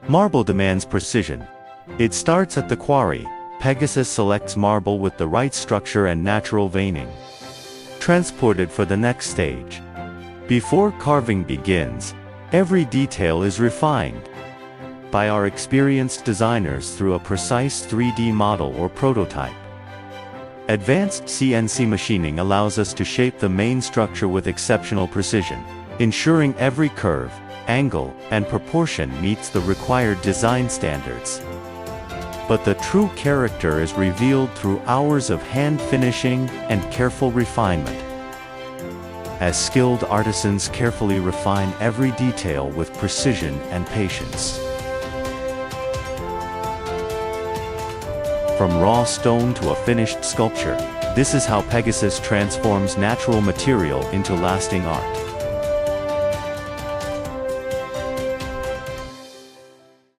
Marble demands precision. It starts at the quarry. Pegasus selects marble with the right structure and natural veining, transported for the next stage. Before carving begins, every detail is refined by our experienced designers through a precise 3D model or prototype. Advanced CNC machining allows us to shape the main structure with exceptional precision, ensuring every curve, angle, and proportion meets the required design standards. But the true character is revealed through hours of hand finishing and careful refinement, as skilled artisans carefully refine every detail with precision and patience. From raw stone to a finished sculpture, this is how Pegasus transforms natural material into lasting art.